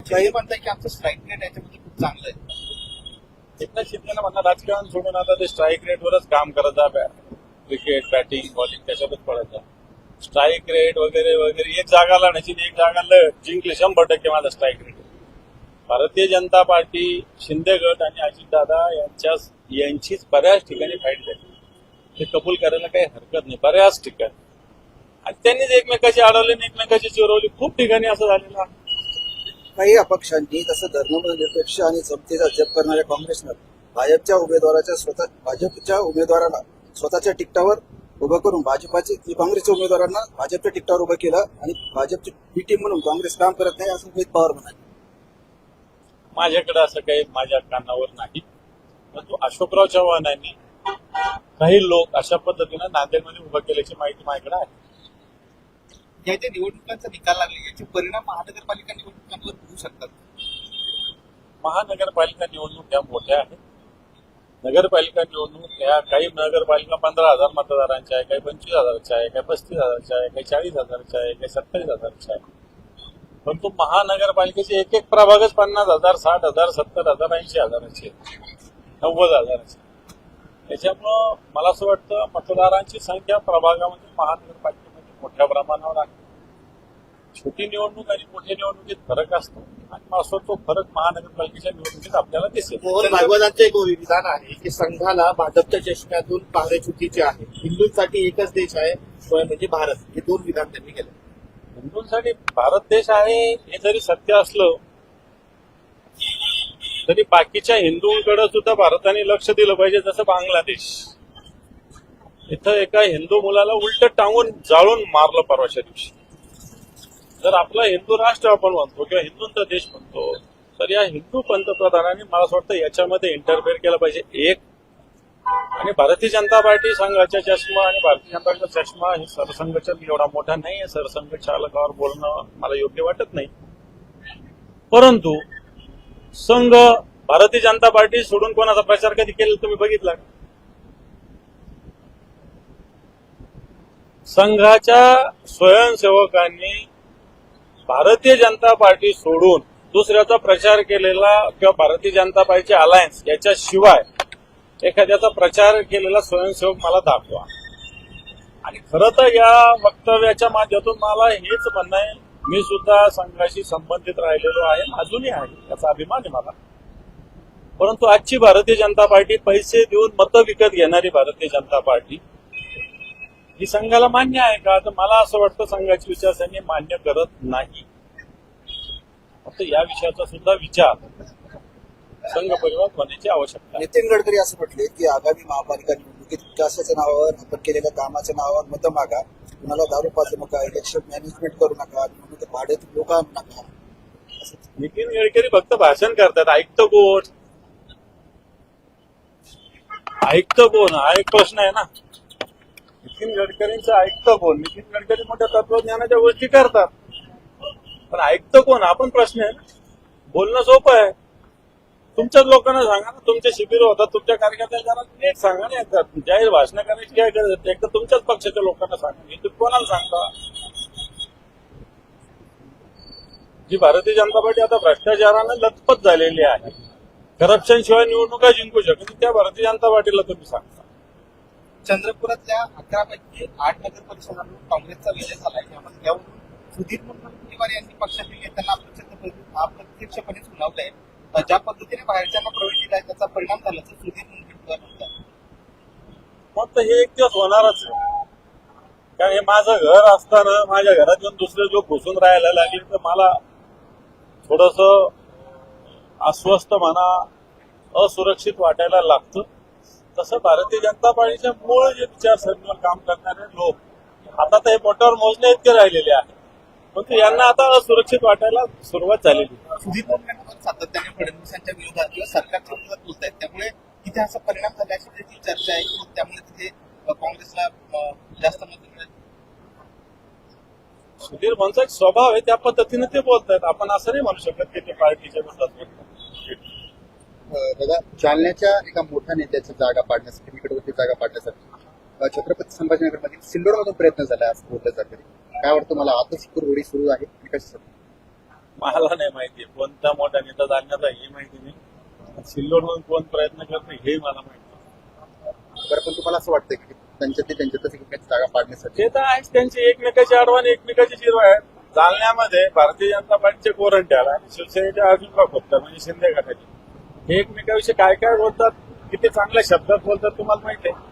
काही म्हणताय की आमचं स्ट्राईक रेट याच्यामध्ये खूप चांगलं आहे. एकनाथ शिंदेना म्हणा राजकारण सोडून आता ते स्ट्राईक रेटवरच काम करत जा. क्रिकेट, बॅटिंग, बॉलिंग त्याच्यातच पडत जा. स्ट्राईक रेट वगैरे वगैरे एक जागा लढण्याची एक जागा जिंकली 100% माझा strike rate. Bharatiya Janata party, Shinde गट आणि अजितदादा यांचीच बऱ्याच ठिकाणी फाईट झाली. ते कबूल करायला काही हरकत नाही, बऱ्याच ठिकाणी. आणि त्यांनीच एकमेकाची अडवली आणि एकमेकाची चिरवली. खूप ठिकाणी असं झालेलं आहे. काही अपक्षांनी तसं धर्मनिरपेक्ष आणि समतेचा जप करणाऱ्या काँग्रेसनं भाजपच्या उमेदवाराला स्वतःच्या तिकिटावर उभं करून काँग्रेसच्या उमेदवारांना भाजपच्या तिकिटावर उभं केलं आणि भाजपची बी टीम म्हणून काँग्रेस काम करत नाही असं रोहित पवार म्हणाले. माझ्याकडे असं काही माझ्या कानावर नाही, परंतु अशोकराव चव्हाणांनी काही लोक अशा पद्धतीनं नांदेडमध्ये उभं केल्याची माहिती माझ्याकडे आहे. या ज्या निवडणुकांचा निकाल लागले याचे परिणाम महानगरपालिका निवडणुकांवर होऊ शकतात. महानगरपालिका निवडणूक या मोठ्या आहेत. नगरपालिका निवडणूक या काही नगरपालिका 15,000 मतदारांच्या आहे, काही 25,000च्या आहे, काही 35,000च्या आहे, काही 40,000च्या आहे, काही 27,000च्या आहे. परंतु महानगरपालिकेचे एक प्रभागच 50,000, 60,000, 70,000, 80,000चे, 90,000चे. त्याच्यामुळं मला असं वाटतं मतदारांची संख्या प्रभागामध्ये महानगरपालिकेमध्ये मोठ्या प्रमाणावर आहे. छोटी निवडणूक आणि मोठ्या निवडणुकीत फरक असतो आणि मला असं तो फरक महानगरपालिकेच्या निवडणुकीत आपल्याला दिसेल. मोहन भागवतांचं एक विधान आहे की संघाला भाजपच्या चष्म्यातून पाहणे चुकीचे आहे. हिंदूंसाठी एकच देश आहे तो म्हणजे भारत. हे दोन विधान त्यांनी केले. हिंदूंसाठी भारत देश आहे हे जरी सत्य असलं तरी बाकीच्या हिंदूंकडे सुद्धा भारताने लक्ष दिलं पाहिजे. जसं बांगलादेश, इथं एका हिंदू मुलाला उलट टांगून जाळून मारलं परवाच्या दिवशी. जर आपला हिंदू राष्ट्र आपण म्हणतो किंवा हिंदूंचा देश म्हणतो तर या हिंदू पंतप्रधानांनी मला असं वाटतं याच्यामध्ये इंटरफेअर केलं पाहिजे. एक आणि भारतीय जनता पार्टी संघाचा चष्मा आणि भारतीय जनता पार्टीचा चष्मा हे सरसंघचा एवढा मोठा नाही आहे. सरसंघ चालकावर बोलणं मला योग्य वाटत नाही. परंतु संघ भारतीय जनता पार्टी सोडून कोणाचा प्रचार कधी केला तुम्ही बघितला? संघाच्या स्वयंसेवकांनी भारतीय जनता पार्टी सोडून दुसऱ्याचा प्रचार केलेला किंवा भारतीय जनता पार्टीचे अलायन्स याच्याशिवाय एखाद्याचा प्रचार केलेला स्वयंसेवक मला दाखवा. आणि खरं तर या वक्तव्याच्या माध्यमातून मला हेच म्हणणं आहे, मी सुद्धा संघाशी संबंधित राहिलेलो आहे, अजूनही आहे, याचा अभिमान आहे मला. परंतु आजची भारतीय जनता पार्टी, पैसे देऊन मतं विकत घेणारी भारतीय जनता पार्टी ही संघाला मान्य आहे का? तर मला असं वाटतं संघाची विचारसरणी मान्य करत नाही. फक्त या विषयाचा सुद्धा विचार संघ परिवार होण्याची आवश्यकता आहे. नितीन गडकरी असं म्हटले की आगामी महापालिका निवडणुकीत विकासाच्या नावावर आपण केलेल्या कामाच्या नावावर मतं मागा, कुणाला दारू पाजू नका, इलेक्शन मॅनेजमेंट करू नका, भाड्यातील लोक आणू नका. नितीन गडकरी फक्त भाषण करतात. ऐकतं कोण? ऐकतं कोण हा एक प्रश्न आहे ना. नितीन गडकरींचं ऐकतं कोण? नितीन गडकरी मोठ्या तत्वज्ञानाच्या गोष्टी करतात, पण ऐकतं कोण हा पण प्रश्न आहे. बोलणं सोपं आहे. तुमच्याच लोकांना सांगा ना, तुमचे शिबिर होतात, तुमच्या कार्यकर्त्यांना नीट सांगा ना. एकदा जाहीर भाषण करायची काय गरज? एकदा तुमच्याच पक्षाच्या लोकांना सांगा. हे तुम्ही कोणाला सांगता? जी भारतीय जनता पार्टी आता भ्रष्टाचारानं लथपथ झालेली आहे, करप्शन शिवाय निवडणुका जिंकू शकत, त्या भारतीय जनता पार्टीला तुम्ही सांगता. चंद्रपुरातल्या 11 पैकी 8 नगर परिषदांवर काँग्रेसचा विजय झाला. यावरून सुधीर मुनगंटीवार यांनी पक्षातील नेत्यांना अप्रत्यक्षपणे सुनावलंय. ज्या पद्धतीने बाहेरच्यांना प्रवेश दिलाय त्याचा परिणाम झाल्याचं सुधीर मुनगंटीवार म्हणतात. मग हे एक दिवस होणारच आहे. कारण हे माझं घर असताना माझ्या घरात येऊन दुसरे जो घुसून राहायला लागले तर मला थोडस अस्वस्थ म्हणा, असुरक्षित वाटायला लागतं. तसं भारतीय जनता पार्टीच्या मूळ जे विचारसरणीवर काम करणारे लोक आता तर हे बोटावर मोजणे इतके राहिलेले आहेत, परंतु यांना आता असुरक्षित वाटायला सुरुवात झालेली. सुधीर मुनगंटीवार सातत्याने फडणवीसांच्या विरोधात किंवा सरकारच्या विरोधात बोलत आहेत. त्यामुळे तिथे असा परिणाम झाल्याची देखील चर्चा आहे की त्यामुळे तिथे काँग्रेसला जास्त मत मिळेल. सुधीर भाऊंचा एक स्वभाव आहे, त्या पद्धतीने ते बोलतात. आपण असं नाही म्हणू शकत की ते पार्टीच्या विरोधात बोलतात. दादा, जालन्याच्या एका मोठ्या नेत्याची जागा पाडण्यासाठी, निकटवर्ती जागा पाडण्यासाठी छत्रपती संभाजीनगरमध्ये सिल्लोडमधून प्रयत्न झाला असं बोललं जातं. काय वाटतं मला? आता कुरवडी सुरू आहे कशासाठी? मला नाही माहिती कोणता मोठा नेता जाण्याचा हे माहिती नाही. सिल्लोडवरून कोण प्रयत्न करते हे मला माहिती नाही. बरं, पण तुम्हाला असं वाटतं की त्यांच्यातच एकमेकांची जागा पाडण्यासाठी ते तर आहेच, त्यांची एकमेकाची आडवाणी एकमेकाची शिरवा आहे. जालन्यामध्ये भारतीय जनता पार्टीचे कोरंट्याल आणि शिवसेनेचे अर्जुन खोपटर म्हणजे शिंदे गटाचे हे एकमेकाविषयी काय काय बोलतात, किती चांगल्या शब्दात बोलतात तुम्हाला माहिती आहे.